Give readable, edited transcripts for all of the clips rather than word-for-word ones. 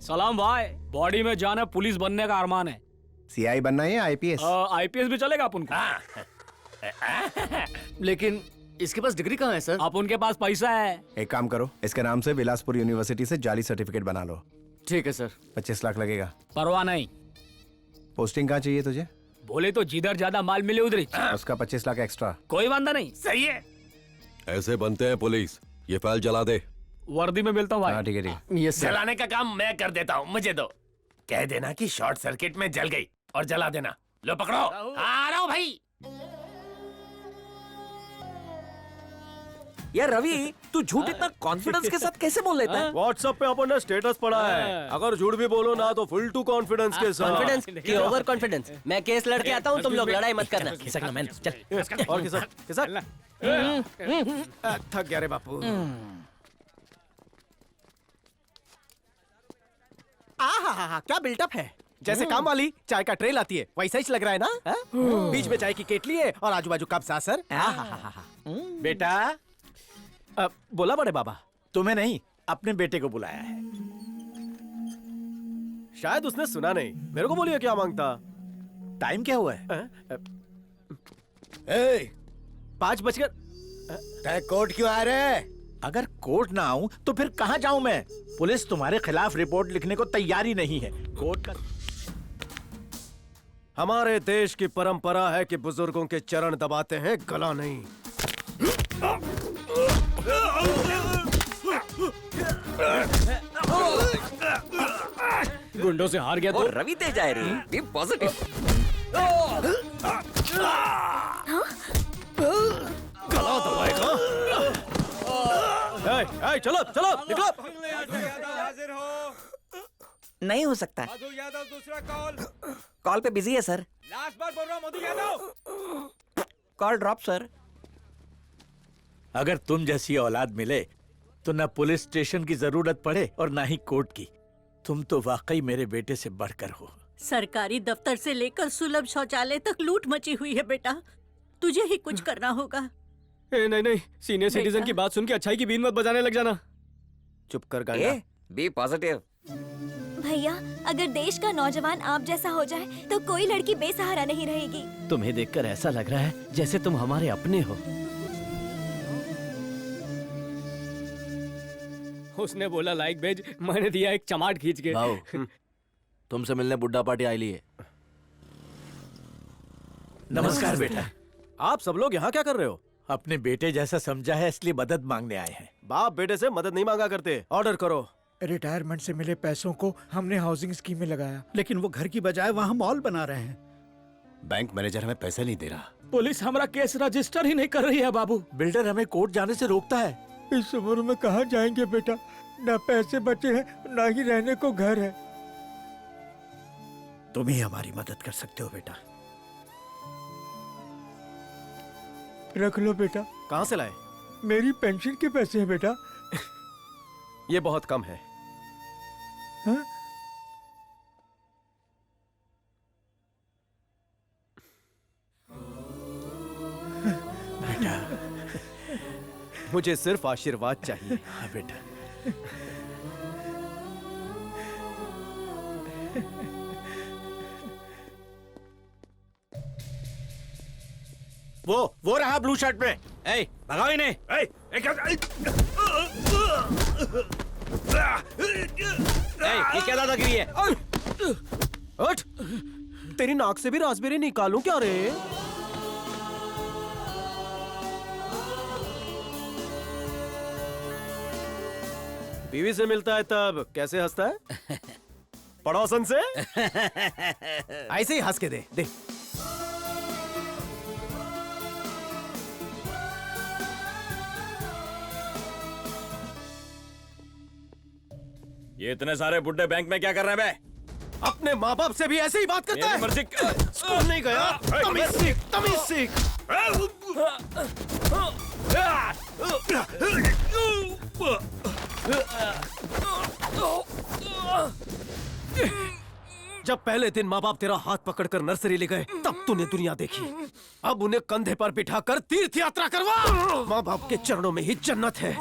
सलाम भाई, बॉडी में जान है, पुलिस बनने का अरमान है। सीआई बनना है या आईपीएस? आईपीएस भी चलेगा अपन को। लेकिन इसके पास डिग्री कहाँ है सर? आप उनके पास पैसा है। एक काम करो, इसके नाम से बिलासपुर यूनिवर्सिटी से जाली सर्टिफिकेट बना लो। ठीक है सर। 25 लाख लगेगा। परवाह नहीं। पोस्टिंग कहाँ चाहिए तुझे? बोले तो जिधर ज्यादा माल मिले उधर ही। उसका 25 लाख एक्स्ट्रा। कोई वांदा नहीं। सही है। ऐसे बनते हैं पुलिस। ये फाइल जला दे। वर्दी में मिलता हूँ भाई। हाँ ठीक है ठीक है। Yes sir. जलाने का काम मैं कर देता हूँ, मुझे दो। कह देना कि शॉर्ट सर्किट में जल गई और जला देना। लो पकड़ो। आ रहा हूँ भाई। यार रवि, तू झूठ इतना कॉन्फिडेंस के साथ कैसे बोल लेता है? व्हाट्सएप पे अपन ने स्टेटस पड़ा है, अगर झूठ भी बोलो ना तो फुल टू कॉन्फिडेंस के साथ। कॉन्फिडेंस कि ओवर कॉन्फिडेंस? मैं केस लड़के आता हूँ, तुम लोग लड़ाई मत करना। खिसकना मैन, चल। और खिसक थक गया रे बापू। आहा, क्या बिल्डअप है। जैसे काम वाली चाय का ट्रे लाती है वैसा ही लग रहा है ना। बीच में चाय की केटली है और आजू बाजू कप सासर। बेटा, बोला बड़े बाबा। तुम्हें नहीं, अपने बेटे को बुलाया है। शायद उसने सुना नहीं। मेरे को बोलिए क्या मांगता। टाइम क्या हुआ है? 5 बजकर। कोर्ट क्यों आ रहे? अगर कोर्ट ना आऊं तो फिर कहां जाऊं मैं? पुलिस तुम्हारे खिलाफ रिपोर्ट लिखने को तैयारी नहीं है। कोर्ट का हमारे देश की परंपरा है कि बुजुर्गों के चरण दबाते हैं, गला नहीं। गुंडों से हार गया तो रवि तेज आए रे, बी पॉजिटिव। गला दबाएगा। चलो चलो निकलो। नहीं हो सकता। मधु यादव दूसरा कॉल। कॉल पे बिजी है सर। लास्ट बार बोल रहा हूं, Madhu Yadav. Call drop sir. अगर तुम जैसी औलाद मिले तो न पुलिस स्टेशन की जरूरत पड़े और ना ही कोर्ट की। तुम तो वाकई मेरे बेटे से बढ़कर हो। सरकारी दफ्तर से लेकर सुलभ शौचालय तक लूट मची हुई है बेटा, तुझे ही कुछ करना होगा। नहीं, सीनियर सिटीजन की बात सुन के अच्छाई की बीन मत बजाने लग जाना। चुप कर गाना। Be positive. भैया, अगर देश का नौजवान आप जैसा हो जाए तो कोई लड़की बेसहारा नहीं रहेगी। तुम्हें देखकर ऐसा लग रहा है जैसे तुम हमारे अपने हो। उसने बोला लाइक भेज, मैंने दिया एक चमाट खींच के। तुमसे मिलने बुड्ढा पार्टी आई ली है। नमस्कार बेटा। आप सब लोग यहाँ क्या कर रहे हो? अपने बेटे जैसा समझा है इसलिए मदद मांगने आए हैं। बाप बेटे से मदद नहीं मांगा करते। ऑर्डर करो। रिटायरमेंट से मिले पैसों को हमने हाउसिंग स्कीम में लगाया, लेकिन वो घर की बजाय वहाँ मॉल बना रहे हैं। बैंक मैनेजर हमें पैसे नहीं दे रहा। पुलिस हमारा केस रजिस्टर ही नहीं कर रही है बाबू। बिल्डर हमें कोर्ट जाने से रोकता है। इस उम्र में कहाँ जाएंगे बेटा, ना पैसे बचे हैं ना ही रहने को घर है। तुम ही हमारी मदद कर सकते हो बेटा। रख लो बेटा। कहाँ से लाए? मेरी पेंशन के पैसे हैं बेटा। ये बहुत कम है। हाँ? बेटा, मुझे सिर्फ आशीर्वाद चाहिए। हाँ बेटा। वो रहा ब्लू शर्ट में। भगाओ इन्हें। ये क्या दादागिरी है? उठ! तेरी नाक से भी रास्पबेरी निकालूं क्या रे? बीवी से मिलता है तब कैसे हंसता है? पड़ोसन से ऐसे ही हंस के दे। ये इतने सारे बुड्ढे बैंक में क्या कर रहे हैं बे? अपने माँ बाप से भी ऐसे ही बात करता है। मर्जी। स्कूल नहीं गया, तमीज सीख, तमीज सीख। जब पहले दिन माँ बाप तेरा हाथ पकड़कर नर्सरी ले गए तब तूने दुनिया देखी। अब उन्हें कंधे पर बिठाकर तीर्थ यात्रा करवा। माँ बाप के चरणों में ही जन्नत है।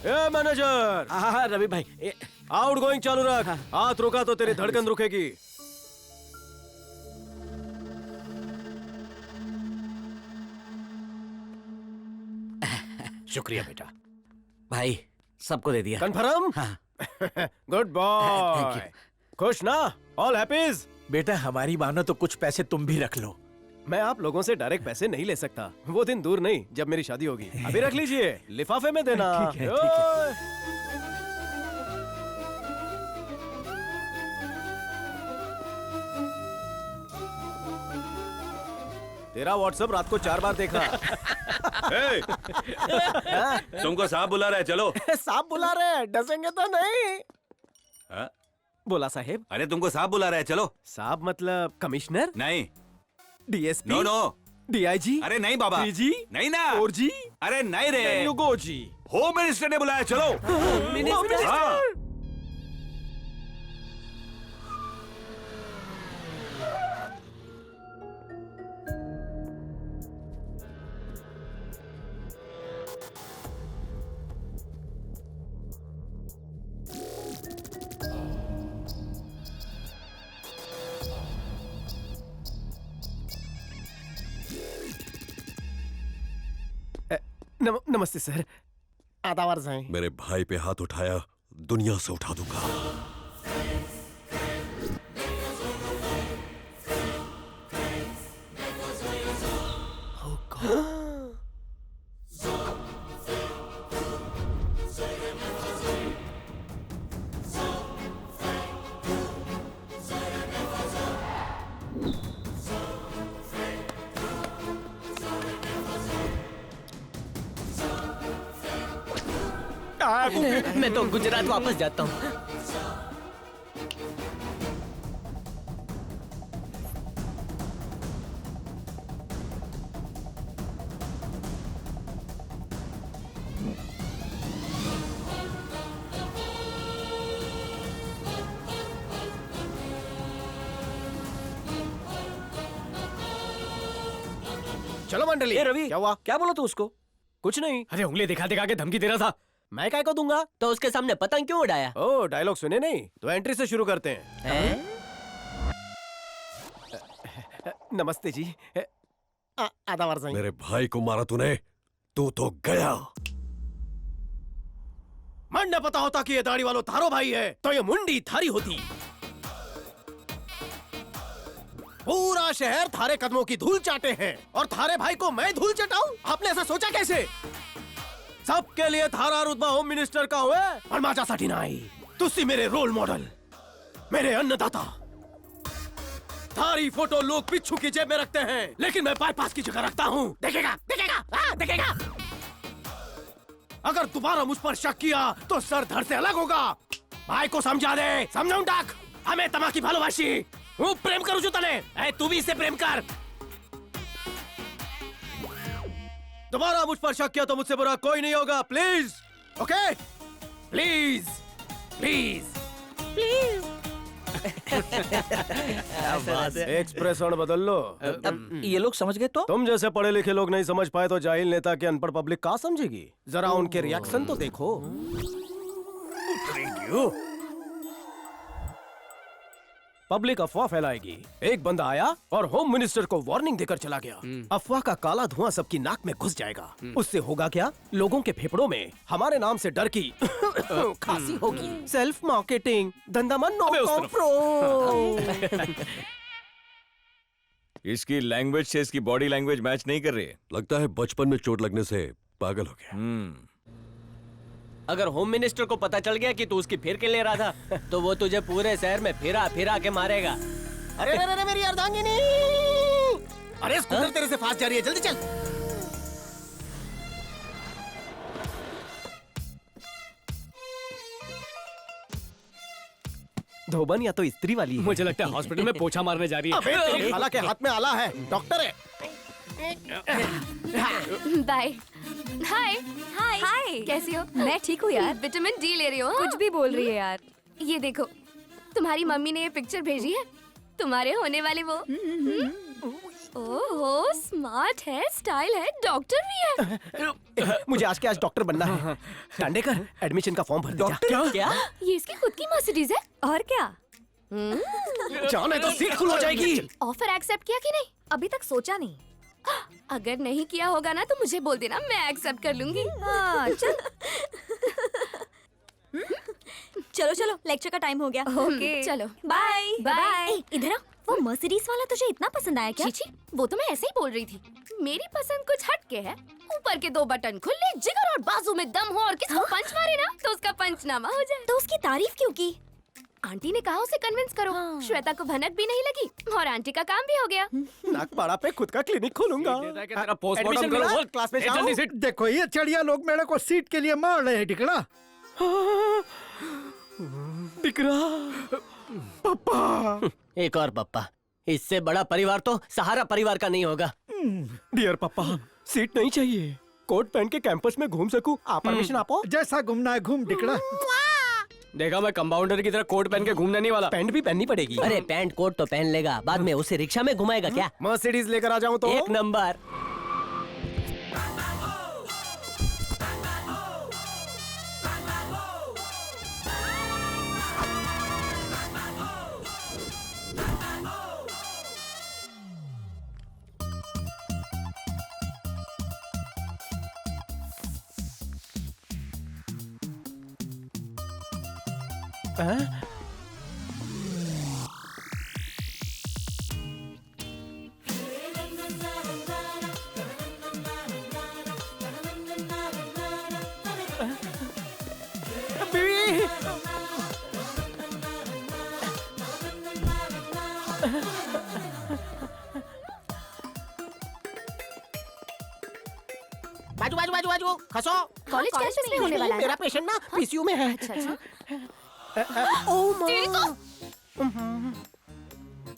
ए मैनेजर, हाँ हाँ रवि भाई आउट गोइंग चालू रख। हाथ रुका तो तेरी धड़कन रुकेगी। शुक्रिया बेटा। भाई सबको दे दिया। कंफर्म? हाँ। Good boy. खुश ना? ऑल हैप्पीज? बेटा हमारी मानो तो कुछ पैसे तुम भी रख लो। मैं आप लोगों से डायरेक्ट पैसे नहीं ले सकता। वो दिन दूर नहीं जब मेरी शादी होगी। अभी रख लीजिए, लिफाफे में देना। ठीक है, ठीक है। तेरा व्हाट्सएप रात को 4 बार देखा। तुमको साहब बुला रहे, चलो। साहब बुला रहे हैं, डसेंगे तो नहीं। हाँ? बोला साहेब। अरे तुमको साहब बुला रहे, चलो। साहब मतलब कमिश्नर? नहीं, डीएसपी? No no. डीआईजी? अरे नहीं बाबा, डीजी? नहीं ना। और जी? अरे नहीं रे, युगो जी। होम मिनिस्टर ने बुलाया, चलो। हाँ। नमस्ते सर। आदावर साईं। मेरे भाई पे हाथ उठाया, दुनिया से उठा दूंगा। मैं तो गुजरात वापस जाता हूँ। चलो मंडली। ए रवि, क्या हुआ? क्या बोला तू उसको? कुछ नहीं। अरे उंगली दिखा दिखा के धमकी दे रहा था। मैं काय को दूंगा? तो उसके सामने पतंग क्यों उड़ाया? ओ डायलॉग सुने नहीं तो एंट्री से शुरू करते हैं। हैं? नमस्ते जी। आदावर साईं। मेरे भाई को मारा तूने, तू तो गया। मन न पता होता कि ये दाढ़ी वालों थारो भाई है तो ये मुंडी थारी होती। पूरा शहर थारे कदमों की धूल चाटे हैं और थारे भाई को मैं धूल चटाऊं? आपने ऐसा सोचा कैसे? सबके लिए थारा रुतबा होम मिनिस्टर का हुए और माझ्यासाठी नाही। तुसी मेरे रोल मॉडल, मेरे अन्नदाता। थारी फोटो लोग पिच्छू की जेब में रखते हैं लेकिन मैं बाईपास की जगह रखता हूँ। देखेगा देखेगा देखेगा। अगर दोबारा मुझ पर शक किया तो सर धड़ से अलग होगा। भाई को समझा दे, समझाऊं टाक। हमें तमाकी भालोबाशी। हूँ प्रेम करू छू तने। ऐ तू भी इससे प्रेम कर। दोबारा मुझ पर शक किया तो मुझसे बुरा कोई नहीं होगा। Please, okay? Please please please. Expression बदल लो। अब ये लोग समझ गए तो? तुम जैसे पढ़े लिखे लोग नहीं समझ पाए तो जाहिल नेता की अनपढ़ पब्लिक कहाँ समझेगी? जरा उनके रिएक्शन तो देखो। पब्लिक अफवाह फैलाएगी। एक बंदा आया और होम मिनिस्टर को वार्निंग देकर चला गया। अफवाह का काला धुआं सबकी नाक में घुस जाएगा। उससे होगा क्या? लोगों के फेफड़ों में हमारे नाम से डर की खांसी होगी। सेल्फ मार्केटिंग, धंधा मन नो कॉम्प्रो। इसकी लैंग्वेज से इसकी बॉडी लैंग्वेज मैच नहीं कर रही है। लगता है बचपन में चोट लगने से पागल हो गया। अगर होम मिनिस्टर को पता चल गया कि तू उसकी फिर के ले रहा था तो वो तुझे पूरे शहर में फिरा फिरा के मारेगा। अरे अरे अरे मेरी अर्धांगिनी! अरे स्कूटर तेरे से फास्ट जा रही है, जल्दी चल। धोबन या तो स्त्री वाली है। मुझे लगता है हॉस्पिटल में पोछा मारने जा रही है। अबे तेरी खाला के हाथ में आला है, डॉक्टर है। बाय। हाय हाय हाय, कैसी हो? मैं ठीक हूँ यार। विटामिन डी ले रही हो? कुछ भी बोल रही है यार। ये देखो, तुम्हारी मम्मी ने ये पिक्चर भेजी है, तुम्हारे होने वाले वो। ओहो, स्मार्ट है, स्टाइल है, डॉक्टर भी है। मुझे आज के आज डॉक्टर बनना है। टांडेकर, एडमिशन का फॉर्म भर दे जा। क्या? ये इसकी खुद की मर्सिडीज है। और क्या? जाने तो सीट फुल हो जाएगी। ऑफर एक्सेप्ट किया कि नहीं? अभी तक सोचा नहीं। अगर नहीं किया होगा ना तो मुझे बोल देना, मैं एक्सेप्ट कर लूंगी। हाँ, चल। चलो चलो, लेक्चर का टाइम हो गया। ओके, चलो बाय बाय। इधर आ, वो मर्सिडीज वाला तुझे इतना पसंद आया क्या? चीची, वो तो मैं ऐसे ही बोल रही थी। मेरी पसंद कुछ हटके है। ऊपर के 2 बटन खुले, जिगर और बाजू में दम हो और किसको पंच मारे ना तो उसका पंचनामा हो जाए। तो उसकी तारीफ क्यों की? आंटी ने कहा उसे कन्विंस करो। श्वेता को भनक भी नहीं लगी और आंटी का काम भी हो गया। नागपाड़ा पे खुद का क्लिनिक खोलूंगा। तेरा पोस्टमार्टम एडमिशन करो, मिला? बोल। क्लास में ए, जाओ। जल्दी सिट। देखो ये चढ़िया लोग मेरे को सीट के लिए मार रहे हैं टिकड़ा। दिख रहा पापा। एक और पप्पा। इससे बड़ा परिवार तो सहारा परिवार का नहीं होगा। डियर पापा, सीट नहीं चाहिए। कोट पहन के कैंपस में घूम सकूं। आप परमिशन आपो। जैसा घूमना है घूम टिकड़ा। देखा, मैं कंपाउंडर की तरह कोट पहन के घूमने नहीं वाला। पैंट भी पहननी पड़ेगी। अरे पैंट कोट तो पहन लेगा, बाद में उसे रिक्शा में घुमाएगा क्या? मर्सिडीज लेकर आ जाऊं तो? एक नंबर। बाजू बाजू बाजू बाजू खसो। कॉलेज कैंपस में होने वाला है। मेरा पेशेंट ना पीसीयू में है। अच्छा। ओह माँ। तेरी तो